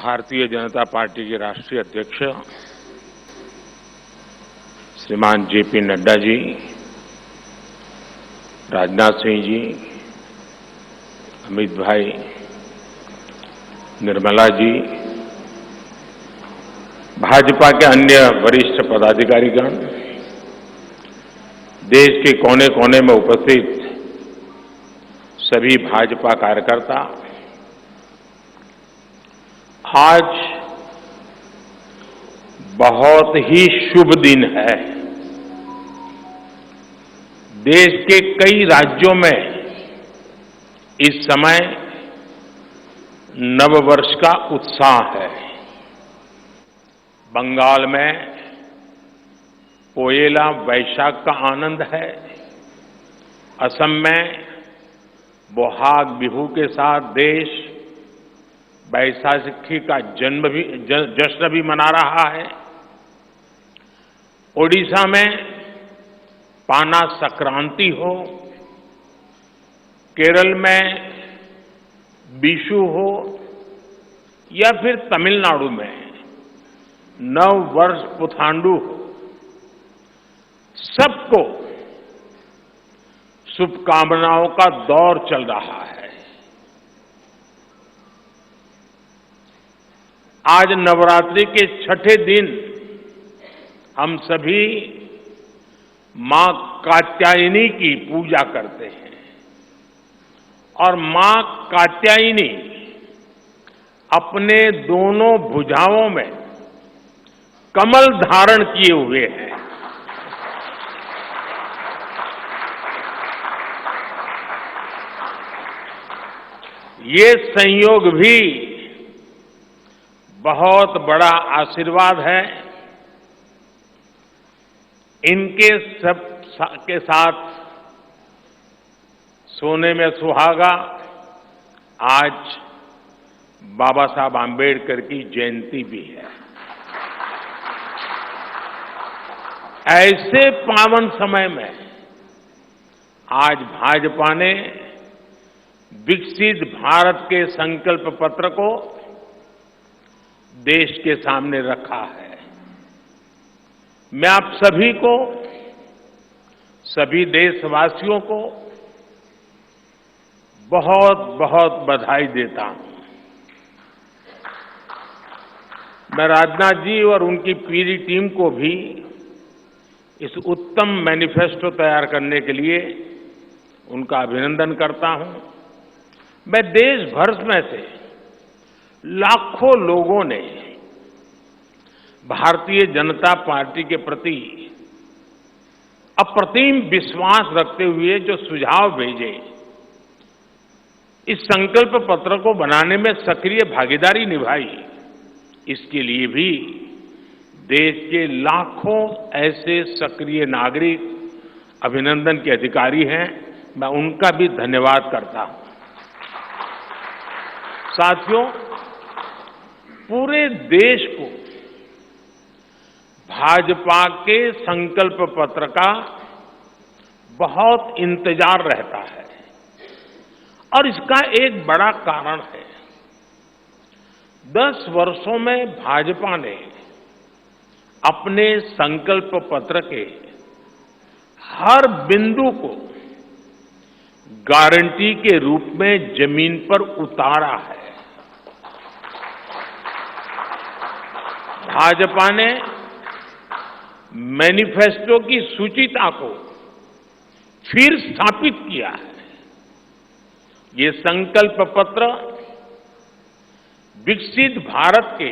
Bharatiya Janata party के राष्ट्रीय अध्यक्ष श्रीमान जेपी नड्डा जी, राजनाथ सिंह जी, अमित भाई, निर्मला जी, भाजपा के अन्य वरिष्ठ पदाधिकारीगण, देश के कोने कोने में उपस्थित सभी भाजपा कार्यकर्ता, आज बहुत ही शुभ दिन है। देश के कई राज्यों में इस समय नववर्ष का उत्साह है। बंगाल में पोएला वैशाख का आनंद है। असम में बोहाग बिहू के साथ देश बैसाखी का जश्न भी मना रहा है। ओडिशा में पाना संक्रांति हो, केरल में बिशु हो या फिर तमिलनाडु में नव वर्ष पुथांडु हो, सबको शुभकामनाओं का दौर चल रहा है। आज नवरात्रि के छठे दिन हम सभी मां कात्यायनी की पूजा करते हैं और मां कात्यायनी अपने दोनों भुजाओं में कमल धारण किए हुए हैं। ये संयोग भी बहुत बड़ा आशीर्वाद है। इनके सब के साथ सोने में सुहागा आज बाबा साहब आंबेडकर की जयंती भी है। ऐसे पावन समय में आज भाजपा ने विकसित भारत के संकल्प पत्र को देश के सामने रखा है। मैं आप सभी को, सभी देशवासियों को बहुत बहुत बधाई देता हूं। मैं राजनाथ जी और उनकी पूरी टीम को भी इस उत्तम मैनिफेस्टो तैयार करने के लिए उनका अभिनंदन करता हूं। मैं देश भर में से लाखों लोगों ने भारतीय जनता पार्टी के प्रति अप्रतिम विश्वास रखते हुए जो सुझाव भेजे, इस संकल्प पत्र को बनाने में सक्रिय भागीदारी निभाई, इसके लिए भी देश के लाखों ऐसे सक्रिय नागरिक अभिनंदन के अधिकारी हैं। मैं उनका भी धन्यवाद करता हूं। साथियों, पूरे देश को भाजपा के संकल्प पत्र का बहुत इंतजार रहता है और इसका एक बड़ा कारण है। 10 वर्षों में भाजपा ने अपने संकल्प पत्र के हर बिंदु को गारंटी के रूप में जमीन पर उतारा है। भाजपा ने मैनिफेस्टो की सूचिता को फिर स्थापित किया है। ये संकल्प पत्र विकसित भारत के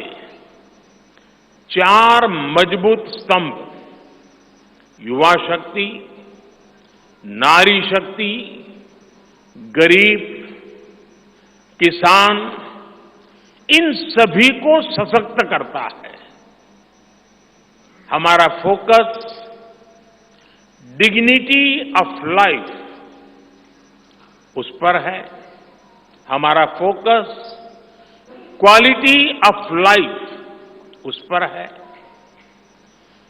4 मजबूत स्तंभ, युवा शक्ति, नारी शक्ति, गरीब, किसान, इन सभी को सशक्त करता है। हमारा फोकस डिग्निटी ऑफ लाइफ उस पर है। हमारा फोकस क्वालिटी ऑफ लाइफ उस पर है।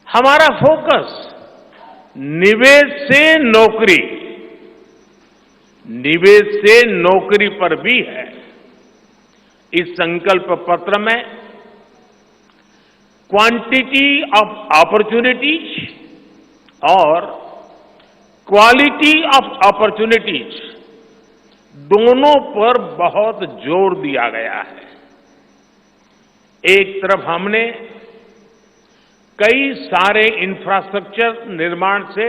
हमारा फोकस निवेश से नौकरी, निवेश से नौकरी पर भी है। इस संकल्प पत्र में क्वांटिटी ऑफ अपॉर्चुनिटीज और क्वालिटी ऑफ अपॉर्चुनिटीज दोनों पर बहुत जोर दिया गया है। एक तरफ हमने कई सारे इंफ्रास्ट्रक्चर निर्माण से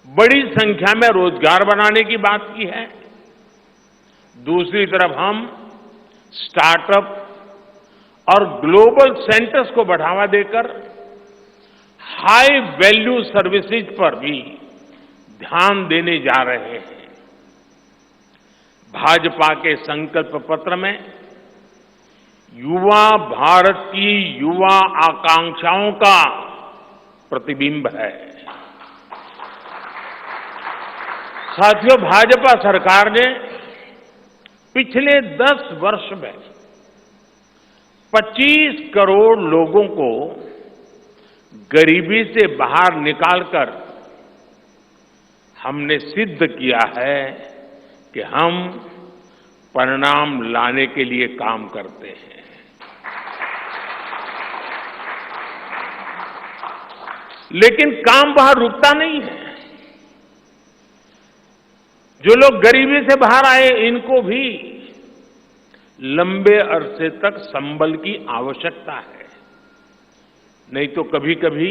बड़ी संख्या में रोजगार बनाने की बात की है, दूसरी तरफ हम स्टार्टअप और ग्लोबल सेंटर्स को बढ़ावा देकर हाई वैल्यू सर्विसेज पर भी ध्यान देने जा रहे हैं। भाजपा के संकल्प पत्र में युवा भारत की युवा आकांक्षाओं का प्रतिबिंब है। साथियों, भाजपा सरकार ने पिछले 10 वर्ष में 25 करोड़ लोगों को गरीबी से बाहर निकालकर हमने सिद्ध किया है कि हम परिणाम लाने के लिए काम करते हैं। लेकिन काम वहां रुकता नहीं है। जो लोग गरीबी से बाहर आए, इनको भी लंबे अरसे तक संबल की आवश्यकता है। नहीं तो कभी कभी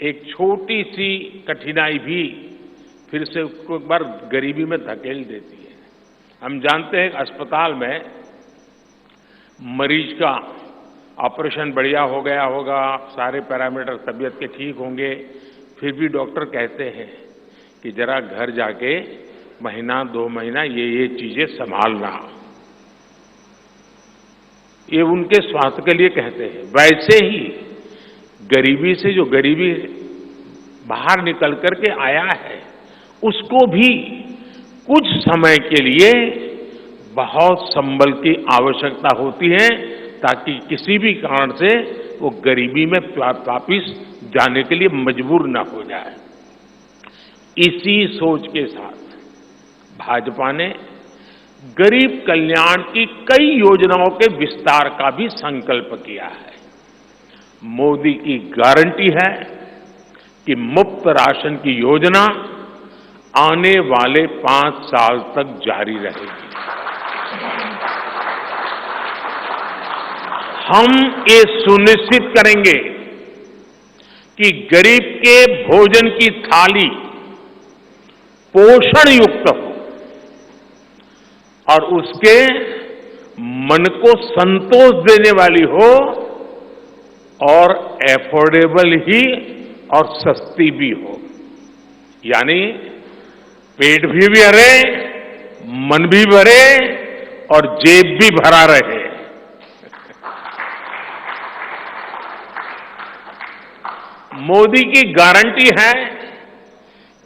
एक छोटी सी कठिनाई भी फिर से उसको एक बार गरीबी में धकेल देती है। हम जानते हैं अस्पताल में मरीज का ऑपरेशन बढ़िया हो गया होगा, सारे पैरामीटर तबीयत के ठीक होंगे, फिर भी डॉक्टर कहते हैं कि जरा घर जाके महीना 2 महीना ये चीजें संभालना। ये उनके स्वास्थ्य के लिए कहते हैं। वैसे ही गरीबी से जो गरीबी बाहर निकल करके आया है, उसको भी कुछ समय के लिए बहुत संबल की आवश्यकता होती है, ताकि किसी भी कारण से वो गरीबी में वापिस जाने के लिए मजबूर न हो जाए। इसी सोच के साथ भाजपा ने गरीब कल्याण की कई योजनाओं के विस्तार का भी संकल्प किया है। मोदी की गारंटी है कि मुफ्त राशन की योजना आने वाले 5 साल तक जारी रहेगी। हम ये सुनिश्चित करेंगे कि गरीब के भोजन की थाली पोषण युक्त हो और उसके मन को संतोष देने वाली हो और एफोर्डेबल ही और सस्ती भी हो। यानी पेट भी भरे, मन भी भरे और जेब भी भरा रहे। मोदी की गारंटी है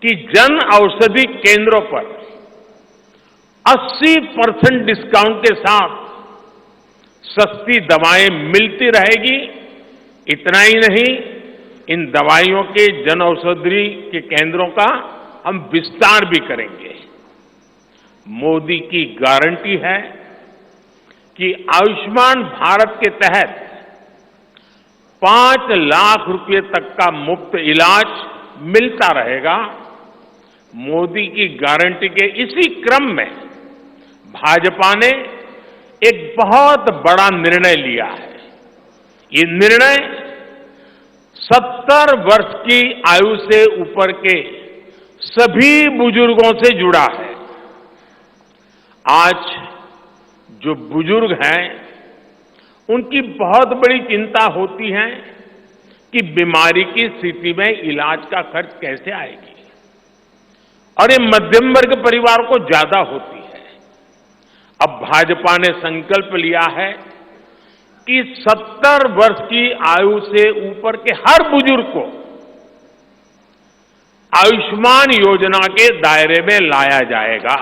कि जन औषधि केंद्रों पर 80% डिस्काउंट के साथ सस्ती दवाएं मिलती रहेगी। इतना ही नहीं, इन दवाइयों के जन औषधि के केंद्रों का हम विस्तार भी करेंगे। मोदी की गारंटी है कि आयुष्मान भारत के तहत 5 लाख रुपए तक का मुफ्त इलाज मिलता रहेगा। मोदी की गारंटी के इसी क्रम में भाजपा ने एक बहुत बड़ा निर्णय लिया है। ये निर्णय 70 वर्ष की आयु से ऊपर के सभी बुजुर्गों से जुड़ा है। आज जो बुजुर्ग हैं, उनकी बहुत बड़ी चिंता होती है कि बीमारी की स्थिति में इलाज का खर्च कैसे आएगी, और ये मध्यम वर्ग परिवार को ज्यादा होती है। अब भाजपा ने संकल्प लिया है कि 70 वर्ष की आयु से ऊपर के हर बुजुर्ग को आयुष्मान योजना के दायरे में लाया जाएगा।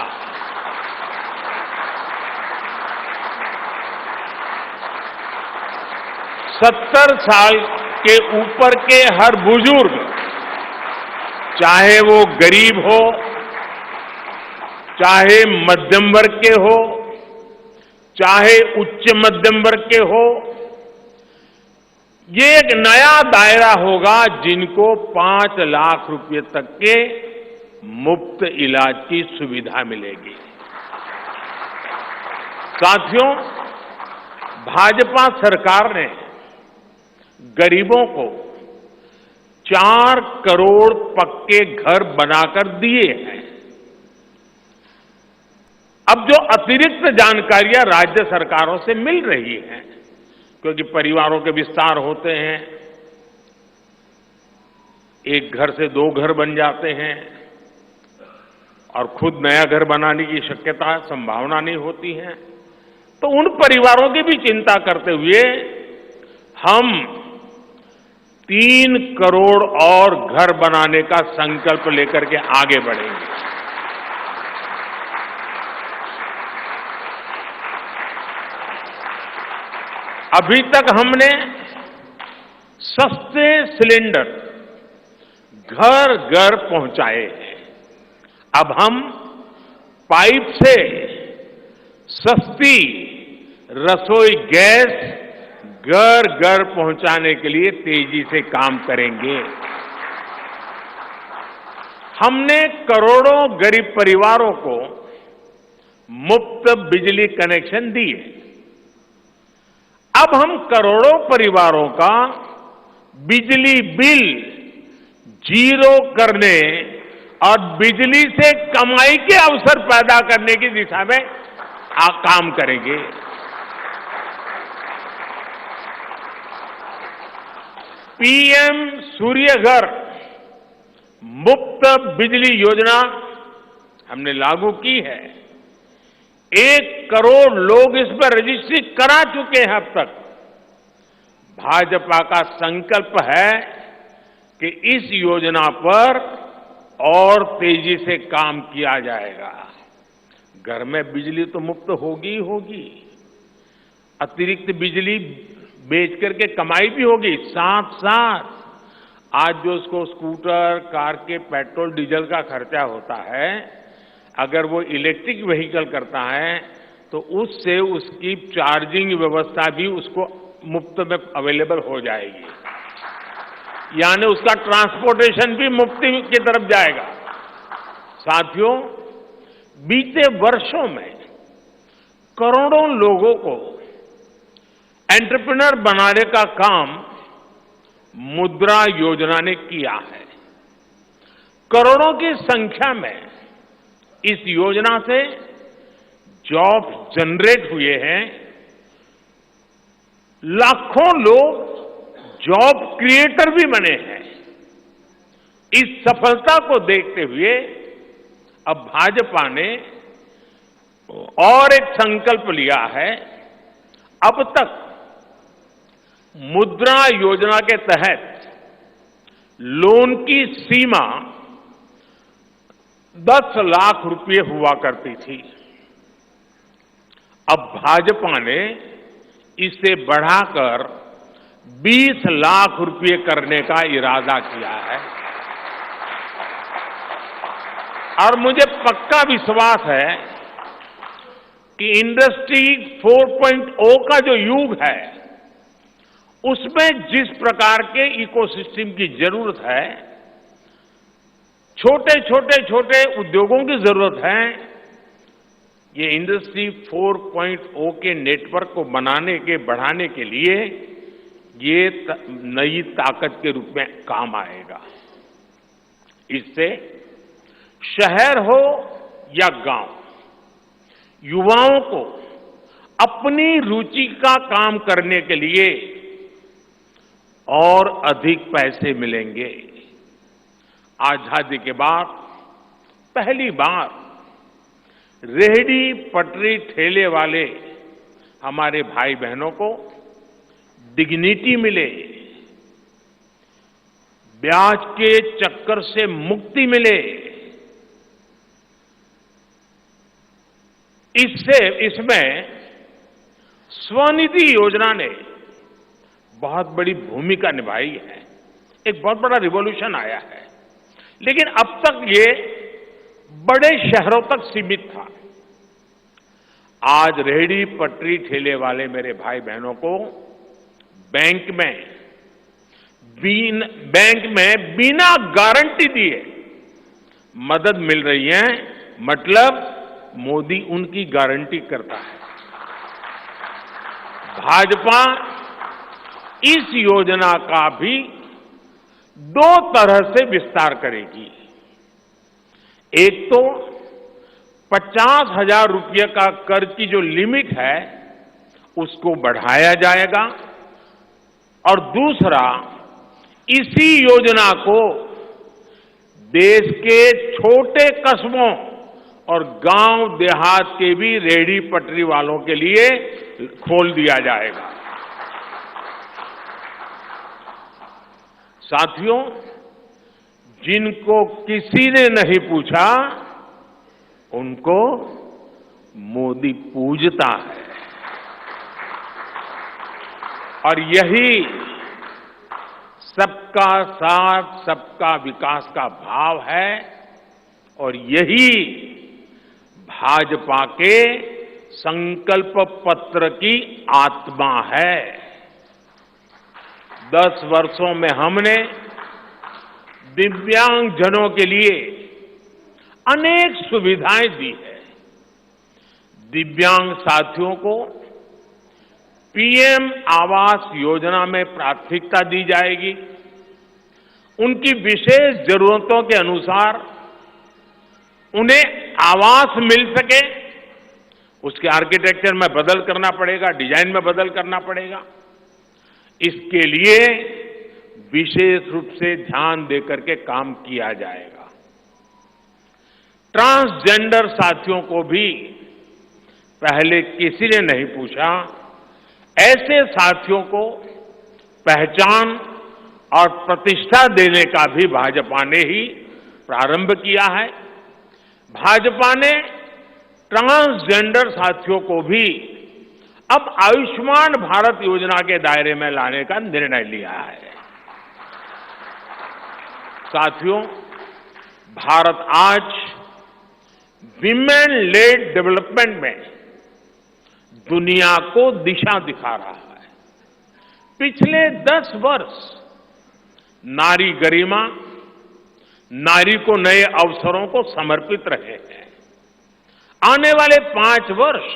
70 साल के ऊपर के हर बुजुर्ग, चाहे वो गरीब हो, चाहे मध्यम वर्ग के हो, चाहे उच्च मध्यम वर्ग के हो, ये एक नया दायरा होगा जिनको 5 लाख रुपए तक के मुफ्त इलाज की सुविधा मिलेगी। साथियों, भाजपा सरकार ने गरीबों को 4 करोड़ पक्के घर बनाकर दिए हैं। अब जो अतिरिक्त जानकारियां राज्य सरकारों से मिल रही हैं, क्योंकि परिवारों के विस्तार होते हैं, एक घर से 2 घर बन जाते हैं और खुद नया घर बनाने की शक्यता संभावना नहीं होती है, तो उन परिवारों की भी चिंता करते हुए हम 3 करोड़ और घर बनाने का संकल्प लेकर के आगे बढ़ेंगे। अभी तक हमने सस्ते सिलेंडर घर घर पहुंचाए हैं। अब हम पाइप से सस्ती रसोई गैस घर घर पहुंचाने के लिए तेजी से काम करेंगे। हमने करोड़ों गरीब परिवारों को मुफ्त बिजली कनेक्शन दिए। अब हम करोड़ों परिवारों का बिजली बिल 0 करने और बिजली से कमाई के अवसर पैदा करने की दिशा में काम करेंगे। पीएम सूर्य घर मुफ्त बिजली योजना हमने लागू की है। 1 करोड़ लोग इस पर रजिस्ट्री करा चुके हैं अब तक। भाजपा का संकल्प है कि इस योजना पर और तेजी से काम किया जाएगा। घर में बिजली तो मुफ्त होगी ही होगी, अतिरिक्त बिजली बेच करके कमाई भी होगी। साथ साथ आज जो उसको स्कूटर, कार के पेट्रोल डीजल का खर्चा होता है, अगर वो इलेक्ट्रिक व्हीकल करता है तो उससे उसकी चार्जिंग व्यवस्था भी उसको मुफ्त में अवेलेबल हो जाएगी, यानी उसका ट्रांसपोर्टेशन भी मुफ्ती की तरफ जाएगा। साथियों, बीते वर्षों में करोड़ों लोगों को एंटरप्रेन्योर बनाने का काम मुद्रा योजना ने किया है। करोड़ों की संख्या में इस योजना से जॉब जनरेट हुए हैं। लाखों लोग जॉब क्रिएटर भी बने हैं। इस सफलता को देखते हुए अब भाजपा ने और एक संकल्प लिया है। अब तक मुद्रा योजना के तहत लोन की सीमा 10 लाख रुपए हुआ करती थी। अब भाजपा ने इसे बढ़ाकर 20 लाख रुपए करने का इरादा किया है और मुझे पक्का विश्वास है कि इंडस्ट्री 4.0 का जो युग है, उसमें जिस प्रकार के इकोसिस्टम की जरूरत है, छोटे उद्योगों की जरूरत है, ये इंडस्ट्री 4.0 के नेटवर्क को बढ़ाने के लिए ये नई ताकत के रूप में काम आएगा। इससे शहर हो या गांव, युवाओं को अपनी रुचि का काम करने के लिए और अधिक पैसे मिलेंगे। आजादी के बाद पहली बार रेहड़ी पटरी ठेले वाले हमारे भाई बहनों को डिग्निटी मिले, ब्याज के चक्कर से मुक्ति मिले। इसमें स्वनिधि योजना ने बहुत बड़ी भूमिका निभाई है। एक बहुत बड़ा रिवॉल्यूशन आया है, लेकिन अब तक ये बड़े शहरों तक सीमित था। आज रेहड़ी पटरी ठेले वाले मेरे भाई बहनों को बैंक में बिना गारंटी दिए मदद मिल रही है। मतलब मोदी उनकी गारंटी करता है। भाजपा इस योजना का भी 2 तरह से विस्तार करेगी। एक तो 50,000 रुपये का कर्ज की जो लिमिट है उसको बढ़ाया जाएगा और दूसरा इसी योजना को देश के छोटे कस्बों और गांव देहात के भी रेहड़ी पटरी वालों के लिए खोल दिया जाएगा। साथियों, जिनको किसी ने नहीं पूछा उनको मोदी पूजता है और यही सबका साथ सबका विकास का भाव है और यही भाजपा के संकल्प पत्र की आत्मा है। 10 वर्षों में हमने दिव्यांगजनों के लिए अनेक सुविधाएं दी है। दिव्यांग साथियों को पीएम आवास योजना में प्राथमिकता दी जाएगी। उनकी विशेष जरूरतों के अनुसार उन्हें आवास मिल सके, उसके आर्किटेक्चर में बदल करना पड़ेगा, डिजाइन में बदल करना पड़ेगा। इसके लिए विशेष रूप से ध्यान देकर के काम किया जाएगा। ट्रांसजेंडर साथियों को भी पहले किसी ने नहीं पूछा। ऐसे साथियों को पहचान और प्रतिष्ठा देने का भी भाजपा ने ही प्रारंभ किया है। भाजपा ने ट्रांसजेंडर साथियों को भी अब आयुष्मान भारत योजना के दायरे में लाने का निर्णय लिया है। साथियों, भारत आज विमेन लेड डेवलपमेंट में दुनिया को दिशा दिखा रहा है। पिछले 10 वर्ष नारी गरिमा, नारी को नए अवसरों को समर्पित रहे हैं। आने वाले 5 वर्ष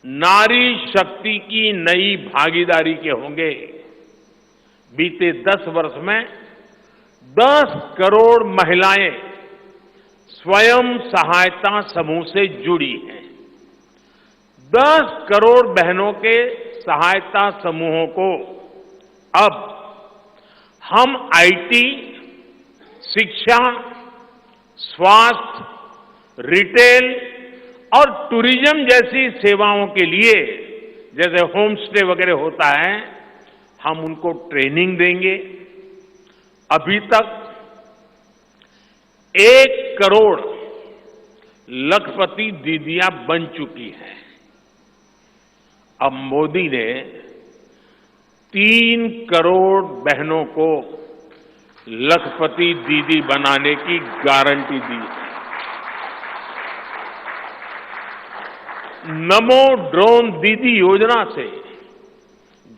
नारी शक्ति की नई भागीदारी के होंगे। बीते 10 वर्ष में 10 करोड़ महिलाएं स्वयं सहायता समूह से जुड़ी हैं। 10 करोड़ बहनों के सहायता समूहों को अब हम आईटी, शिक्षा, स्वास्थ्य, रिटेल और टूरिज्म जैसी सेवाओं के लिए, जैसे होम स्टे वगैरह होता है, हम उनको ट्रेनिंग देंगे। अभी तक 1 करोड़ लखपति दीदियां बन चुकी हैं। अब मोदी ने 3 करोड़ बहनों को लखपति दीदी बनाने की गारंटी दी है। नमो ड्रोन दीदी योजना से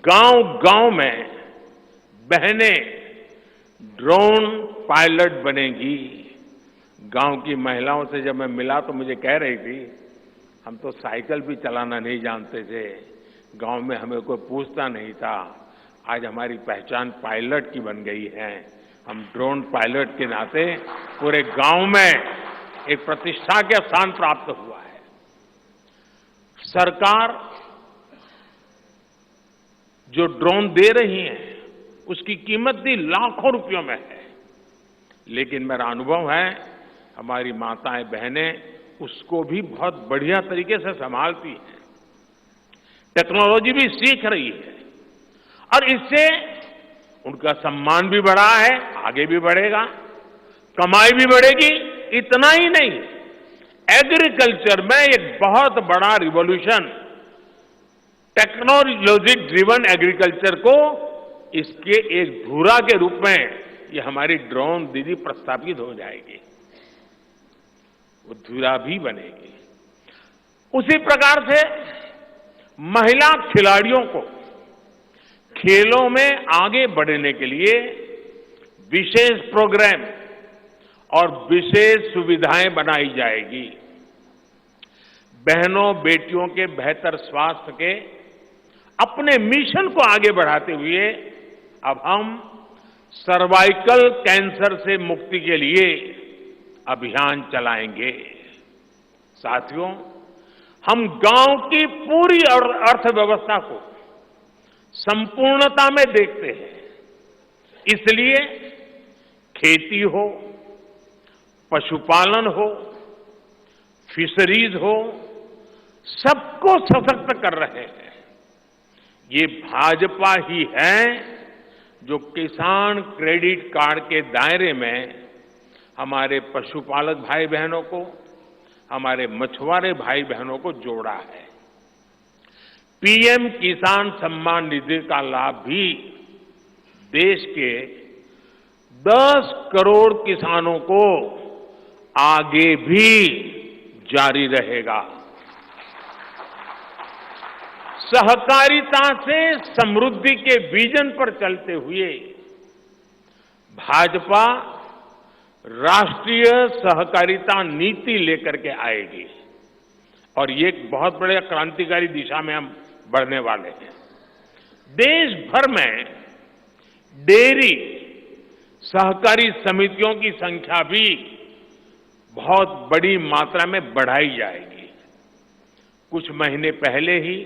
गांव-गांव में बहनें ड्रोन पायलट बनेंगी। गांव की महिलाओं से जब मैं मिला तो मुझे कह रही थी, हम तो साइकिल भी चलाना नहीं जानते थे, गांव में हमें कोई पूछता नहीं था। आज हमारी पहचान पायलट की बन गई है। हम ड्रोन पायलट के नाते पूरे गांव में एक प्रतिष्ठा का स्थान प्राप्त हुआ है। सरकार जो ड्रोन दे रही है उसकी कीमत भी लाखों रुपयों में है, लेकिन मेरा अनुभव है हमारी माताएं बहनें उसको भी बहुत बढ़िया तरीके से संभालती हैं। टेक्नोलॉजी भी सीख रही है और इससे उनका सम्मान भी बढ़ा है, आगे भी बढ़ेगा, कमाई भी बढ़ेगी। इतना ही नहीं, एग्रीकल्चर में एक बहुत बड़ा रिवॉल्यूशन, टेक्नोलॉजी ड्रिवन एग्रीकल्चर को इसके एक धुरा के रूप में ये हमारी ड्रोन दीदी प्रस्थापित हो जाएगी, वो धुरा भी बनेगी। उसी प्रकार से महिला खिलाड़ियों को खेलों में आगे बढ़ने के लिए विशेष प्रोग्राम और विशेष सुविधाएं बनाई जाएगी। बहनों बेटियों के बेहतर स्वास्थ्य के अपने मिशन को आगे बढ़ाते हुए अब हम सर्वाइकल कैंसर से मुक्ति के लिए अभियान चलाएंगे। साथियों, हम गांव की पूरी अर्थव्यवस्था को संपूर्णता में देखते हैं। इसलिए खेती हो, पशुपालन हो, फिशरीज हो, सबको सशक्त कर रहे हैं। ये भाजपा ही है जो किसान क्रेडिट कार्ड के दायरे में हमारे पशुपालक भाई बहनों को, हमारे मछुआरे भाई बहनों को जोड़ा है। पीएम किसान सम्मान निधि का लाभ भी देश के 10 करोड़ किसानों को आगे भी जारी रहेगा। सहकारिता से समृद्धि के विजन पर चलते हुए भाजपा राष्ट्रीय सहकारिता नीति लेकर के आएगी और ये एक बहुत बड़े क्रांतिकारी दिशा में हम बढ़ने वाले हैं। देश भर में डेयरी सहकारी समितियों की संख्या भी बहुत बड़ी मात्रा में बढ़ाई जाएगी। कुछ महीने पहले ही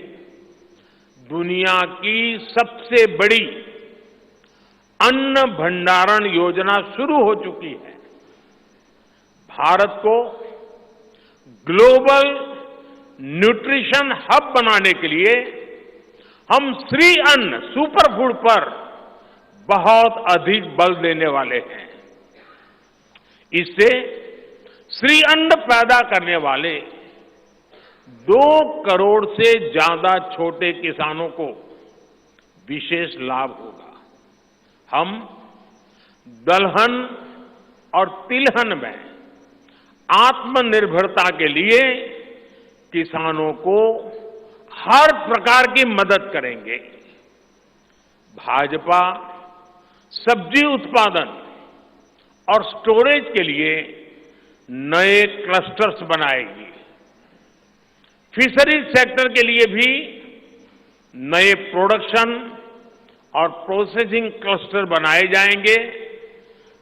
दुनिया की सबसे बड़ी अन्न भंडारण योजना शुरू हो चुकी है। भारत को ग्लोबल न्यूट्रिशन हब बनाने के लिए हम श्री अन्न सुपरफूड पर बहुत अधिक बल देने वाले हैं। इससे श्री अन्न पैदा करने वाले 2 करोड़ से ज्यादा छोटे किसानों को विशेष लाभ होगा। हम दलहन और तिलहन में आत्मनिर्भरता के लिए किसानों को हर प्रकार की मदद करेंगे। भाजपा सब्जी उत्पादन और स्टोरेज के लिए नए क्लस्टर्स बनाएगी। फिशरीज सेक्टर के लिए भी नए प्रोडक्शन और प्रोसेसिंग क्लस्टर बनाए जाएंगे।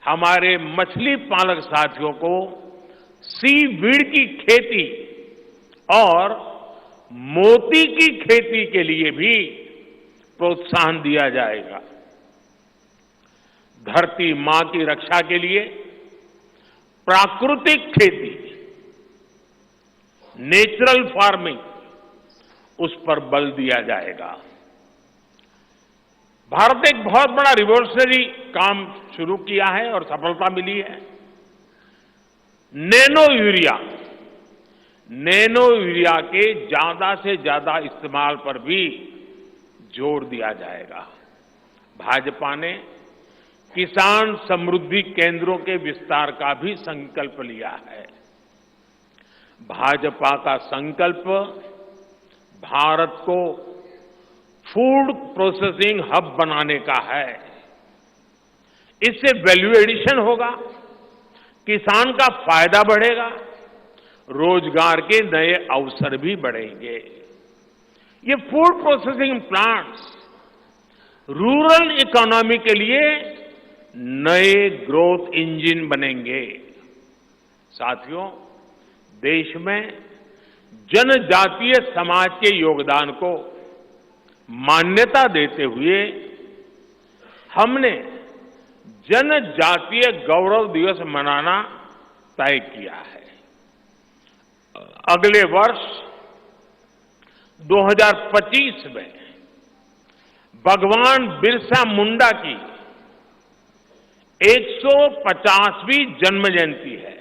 हमारे मछली पालक साथियों को सीवीड की खेती और मोती की खेती के लिए भी प्रोत्साहन दिया जाएगा। धरती मां की रक्षा के लिए प्राकृतिक खेती, नेचुरल फार्मिंग, उस पर बल दिया जाएगा। भारत एक बहुत बड़ा रिवॉल्यूशनरी काम शुरू किया है और सफलता मिली है। नैनो यूरिया के ज्यादा से ज्यादा इस्तेमाल पर भी जोर दिया जाएगा। भाजपा ने किसान समृद्धि केंद्रों के विस्तार का भी संकल्प लिया है। भाजपा का संकल्प भारत को फूड प्रोसेसिंग हब बनाने का है। इससे वैल्यू एडिशन होगा, किसान का फायदा बढ़ेगा, रोजगार के नए अवसर भी बढ़ेंगे। ये food processing plants rural economy के लिए नए ग्रोथ इंजन बनेंगे। साथियों, देश में जनजातीय समाज के योगदान को मान्यता देते हुए हमने जनजातीय गौरव दिवस मनाना तय किया है। अगले वर्ष 2025 में भगवान बिरसा मुंडा की 150वीं जन्म जयंती है।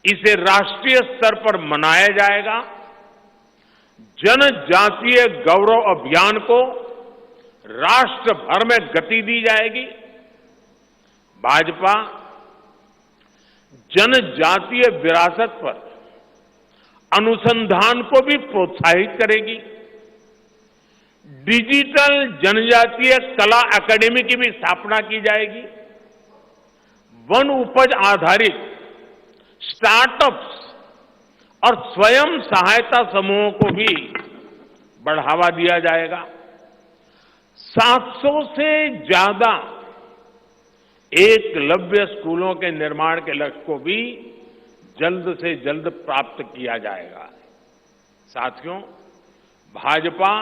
इसे राष्ट्रीय स्तर पर मनाया जाएगा। जनजातीय गौरव अभियान को राष्ट्र भर में गति दी जाएगी। भाजपा जनजातीय विरासत पर अनुसंधान को भी प्रोत्साहित करेगी। डिजिटल जनजातीय कला अकादमी की भी स्थापना की जाएगी। वन उपज आधारित स्टार्टअप्स और स्वयं सहायता समूहों को भी बढ़ावा दिया जाएगा। 700 से ज्यादा एकलव्य स्कूलों के निर्माण के लक्ष्य को भी जल्द से जल्द प्राप्त किया जाएगा। साथियों, भाजपा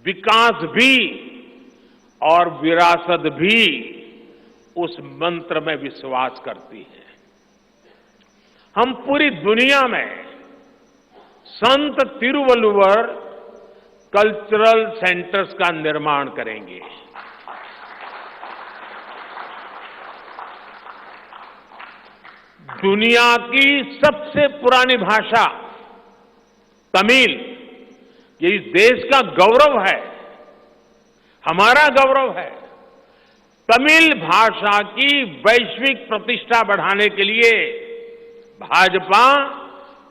विकास भी और विरासत भी उस मंत्र में विश्वास करती है। हम पूरी दुनिया में संत तिरुवल्लुवर कल्चरल सेंटर्स का निर्माण करेंगे। दुनिया की सबसे पुरानी भाषा तमिल, ये इस देश का गौरव है, हमारा गौरव है। तमिल भाषा की वैश्विक प्रतिष्ठा बढ़ाने के लिए भाजपा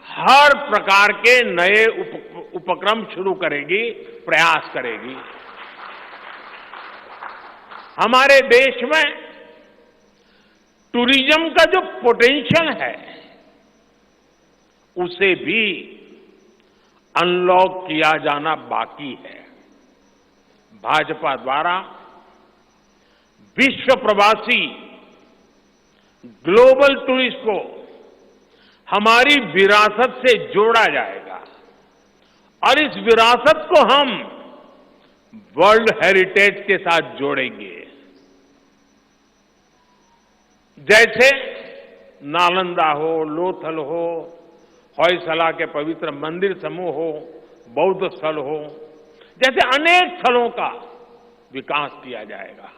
हर प्रकार के नए उपक्रम शुरू करेगी, प्रयास करेगी। हमारे देश में टूरिज्म का जो पोटेंशियल है उसे भी अनलॉक किया जाना बाकी है। भाजपा द्वारा विश्व प्रवासी ग्लोबल टूरिस्ट को हमारी विरासत से जोड़ा जाएगा और इस विरासत को हम वर्ल्ड हेरिटेज के साथ जोड़ेंगे। जैसे नालंदा हो, लोथल हो, होयसला के पवित्र मंदिर समूह हो, बौद्ध स्थल हो, जैसे अनेक स्थलों का विकास किया जाएगा।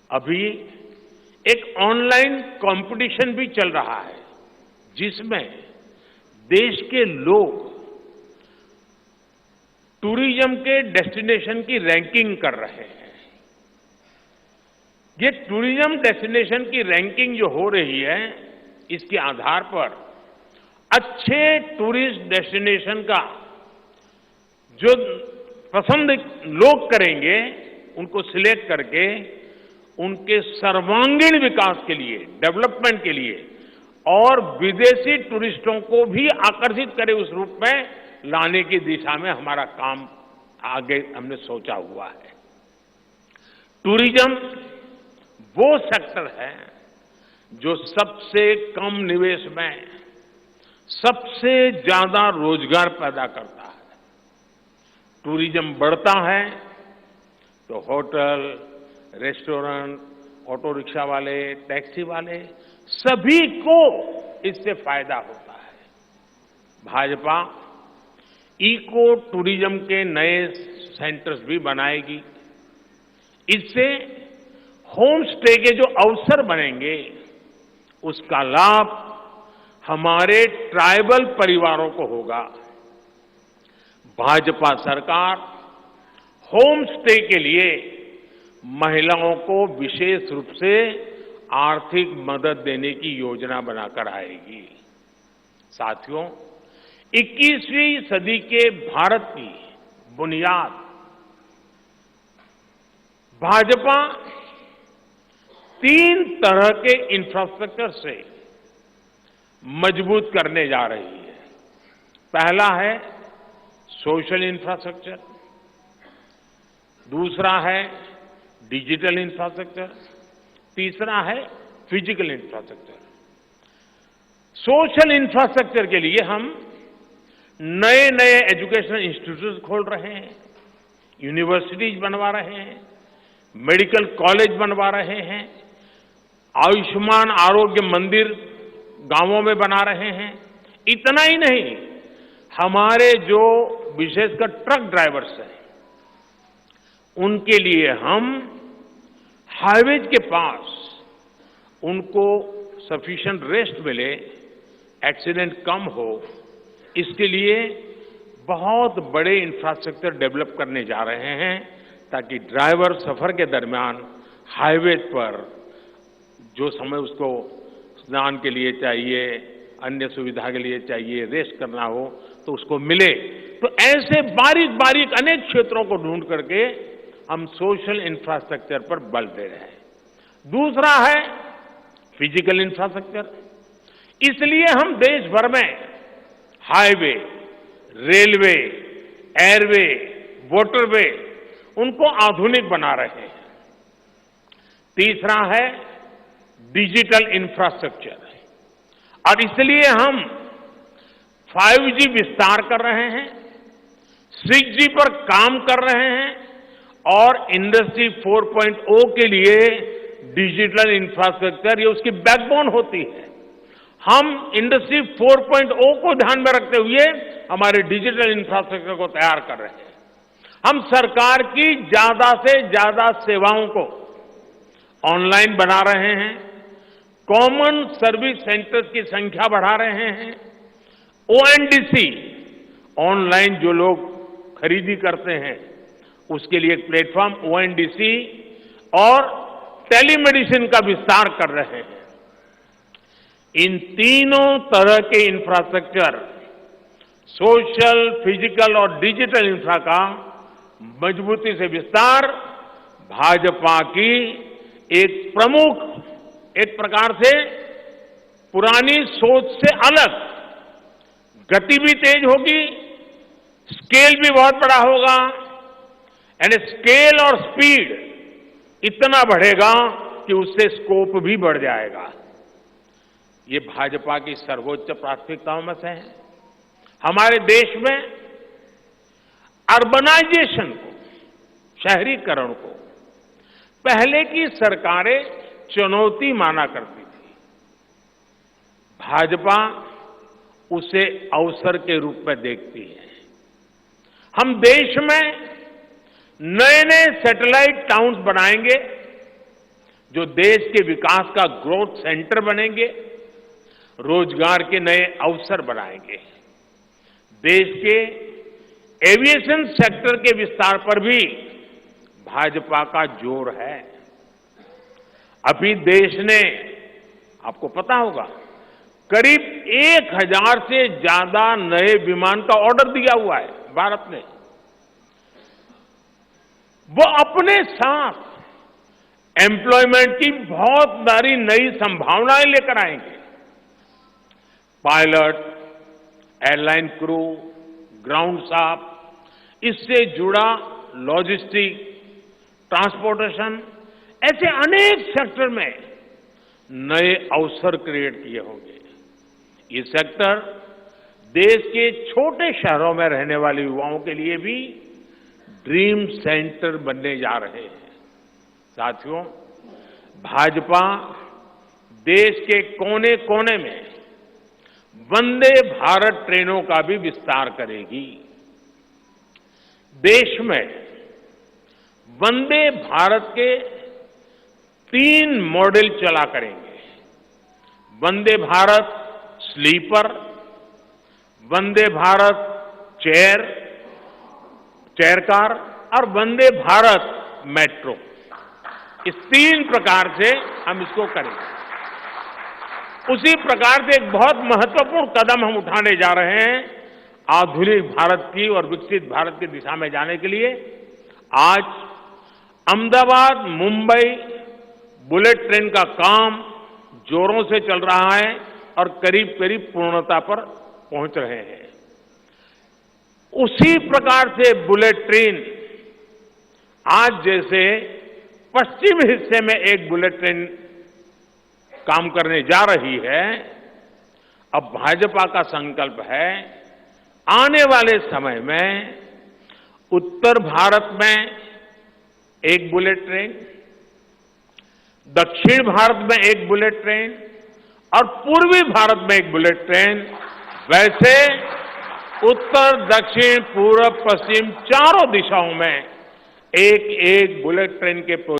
अभी एक ऑनलाइन कंपटीशन भी चल रहा है जिसमें देश के लोग टूरिज्म के डेस्टिनेशन की रैंकिंग कर रहे हैं। ये टूरिज्म डेस्टिनेशन की रैंकिंग जो हो रही है, इसके आधार पर अच्छे टूरिस्ट डेस्टिनेशन का जो पसंद लोग करेंगे, उनको सिलेक्ट करके उनके सर्वांगीण विकास के लिए, डेवलपमेंट के लिए और विदेशी टूरिस्टों को भी आकर्षित करे उस रूप में लाने की दिशा में हमारा काम आगे हमने सोचा हुआ है। टूरिज्म वो सेक्टर है जो सबसे कम निवेश में सबसे ज्यादा रोजगार पैदा करता है। टूरिज्म बढ़ता है तो होटल, रेस्टोरेंट, ऑटो रिक्शा वाले, टैक्सी वाले सभी को इससे फायदा होता है। भाजपा इको टूरिज्म के नए सेंटर्स भी बनाएगी। इससे होम स्टे के जो अवसर बनेंगे उसका लाभ हमारे ट्राइबल परिवारों को होगा। भाजपा सरकार होम स्टे के लिए महिलाओं को विशेष रूप से आर्थिक मदद देने की योजना बनाकर आएगी। साथियों, 21वीं सदी के भारत की बुनियाद भाजपा 3 तरह के इंफ्रास्ट्रक्चर से मजबूत करने जा रही है। पहला है सोशल इंफ्रास्ट्रक्चर, दूसरा है डिजिटल इंफ्रास्ट्रक्चर, तीसरा है फिजिकल इंफ्रास्ट्रक्चर। सोशल इंफ्रास्ट्रक्चर के लिए हम नए नए एजुकेशनल इंस्टीट्यूट खोल रहे हैं, यूनिवर्सिटीज बनवा रहे हैं, मेडिकल कॉलेज बनवा रहे हैं, आयुष्मान आरोग्य मंदिर गांवों में बना रहे हैं। इतना ही नहीं, हमारे जो विशेषकर ट्रक ड्राइवर्स हैं उनके लिए हम हाईवेज के पास उनको सफिशिएंट रेस्ट मिले, एक्सीडेंट कम हो, इसके लिए बहुत बड़े इंफ्रास्ट्रक्चर डेवलप करने जा रहे हैं ताकि ड्राइवर सफर के दरमियान हाईवे पर जो समय उसको स्नान के लिए चाहिए, अन्य सुविधा के लिए चाहिए, रेस्ट करना हो तो उसको मिले। तो ऐसे बारीक बारीक अनेक क्षेत्रों को ढूंढ करके हम सोशल इंफ्रास्ट्रक्चर पर बल दे रहे हैं। दूसरा है फिजिकल इंफ्रास्ट्रक्चर। इसलिए हम देश भर में हाईवे, रेलवे, एयरवे, वाटरवे उनको आधुनिक बना रहे हैं। तीसरा है डिजिटल इंफ्रास्ट्रक्चर, और इसलिए हम 5G विस्तार कर रहे हैं, 6G पर काम कर रहे हैं और इंडस्ट्री 4.0 के लिए डिजिटल इंफ्रास्ट्रक्चर ये उसकी बैकबोन होती है। हम इंडस्ट्री 4.0 को ध्यान में रखते हुए हमारे डिजिटल इंफ्रास्ट्रक्चर को तैयार कर रहे हैं। हम सरकार की ज्यादा से ज्यादा सेवाओं को ऑनलाइन बना रहे हैं, कॉमन सर्विस सेंटर्स की संख्या बढ़ा रहे हैं, ONDC ऑनलाइन जो लोग खरीदी करते हैं उसके लिए एक प्लेटफॉर्म ONDC और टेलीमेडिसिन का विस्तार कर रहे हैं। इन तीनों तरह के इंफ्रास्ट्रक्चर, सोशल, फिजिकल और डिजिटल इंफ्रा का मजबूती से विस्तार भाजपा की एक प्रमुख, एक प्रकार से पुरानी सोच से अलग, गति भी तेज होगी, स्केल भी बहुत बड़ा होगा, यानी स्केल और स्पीड इतना बढ़ेगा कि उससे स्कोप भी बढ़ जाएगा। ये भाजपा की सर्वोच्च प्राथमिकताओं में से है। हमारे देश में अर्बनाइजेशन को, शहरीकरण को पहले की सरकारें चुनौती माना करती थी। भाजपा उसे अवसर के रूप में देखती है। हम देश में नए नए सैटेलाइट टाउन्स बनाएंगे जो देश के विकास का ग्रोथ सेंटर बनेंगे, रोजगार के नए अवसर बनाएंगे। देश के एविएशन सेक्टर के विस्तार पर भी भाजपा का जोर है। अभी देश ने, आपको पता होगा, करीब 1000 से ज्यादा नए विमान का ऑर्डर दिया हुआ है भारत ने। वो अपने साथ एम्प्लॉयमेंट की बहुत सारी नई संभावनाएं लेकर आएंगे। Pilot, airline crew, ground staff, इससे जुड़ा लॉजिस्टिक, ट्रांसपोर्टेशन, ऐसे अनेक सेक्टर में नए अवसर क्रिएट किए होंगे। ये सेक्टर देश के छोटे शहरों में रहने वाले युवाओं के लिए भी ड्रीम सेंटर बनने जा रहे हैं। साथियों, भाजपा देश के कोने कोने में वंदे भारत ट्रेनों का भी विस्तार करेगी। देश में वंदे भारत के 3 मॉडल चला करेंगे। Vande Bharat sleeper, Vande Bharat chair car और वंदे भारत मेट्रो। इस 3 प्रकार से हम इसको करेंगे। उसी प्रकार से एक बहुत महत्वपूर्ण कदम हम उठाने जा रहे हैं आधुनिक भारत की और विकसित भारत की दिशा में जाने के लिए। आज अहमदाबाद मुंबई बुलेट ट्रेन का काम जोरों से चल रहा है और करीब करीब पूर्णता पर पहुंच रहे हैं। उसी प्रकार से बुलेट ट्रेन आज जैसे पश्चिम हिस्से में एक बुलेट ट्रेन काम करने जा रही है, अब भाजपा का संकल्प है आने वाले समय में उत्तर भारत में एक बुलेट ट्रेन, दक्षिण भारत में एक बुलेट ट्रेन और पूर्वी भारत में एक बुलेट ट्रेन, वैसे उत्तर, दक्षिण, पूर्व, पश्चिम चारों दिशाओं में एक एक बुलेट ट्रेन के